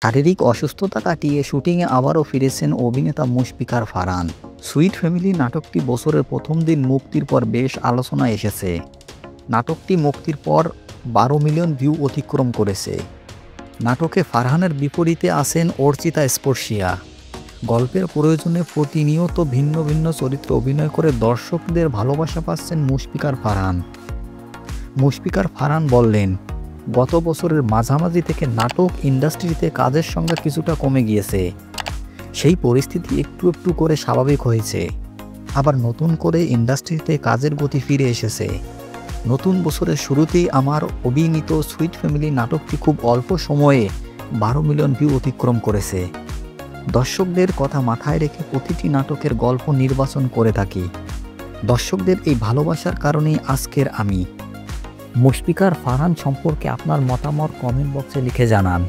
শারীরিক অসুস্থতা কাটিয়ে শুটিংয়ে আবারও ফিরেছেন অভিনেতা মুশফিকার ফারহান। সুইট ফ্যামিলি নাটকটি বছরের প্রথম দিন মুক্তির পর বেশ আলোচনায় এসেছে। নাটকটি মুক্তির পর 12 মিলিয়ন ভিউ অতিক্রম করেছে। নাটকে ফারহানের বিপরীতে আছেন অর্চিতা স্পর্শিয়া। গল্পের প্রয়োজনে প্রতিনিয়ত ভিন্ন ভিন্ন চরিত্রে অভিনয় করে দর্শকদের ভালোবাসা পাচ্ছেন মুশফিকার ফারহান। মুশফিকার ফারহান বললেন, গত বছরের মাঝামাঝি থেকে নাটক ইন্ডাস্ট্রিতে কাজের সংখ্যা কিছুটা কমে গিয়েছে। সেই পরিস্থিতি একটু একটু করে স্বাভাবিক হয়েছে। আবার নতুন করে ইন্ডাস্ট্রিতে কাজের গতি ফিরে এসেছে। নতুন বছরের শুরুতেই আমার অভিনীত সুইট ফ্যামিলি নাটকটি খুব অল্প সময়ে 12 মিলিয়ন ভিউ অতিক্রম করেছে। দর্শকদের কথা মাথায় রেখে প্রতিটি নাটকের গল্প নির্বাচন করে থাকি। দর্শকদের এই ভালোবাসার কারণেই আজকের আমি। মুশফিকার ফারহান সম্পর্কে আপনার মতামত কমেন্ট বক্সে লিখে জানান।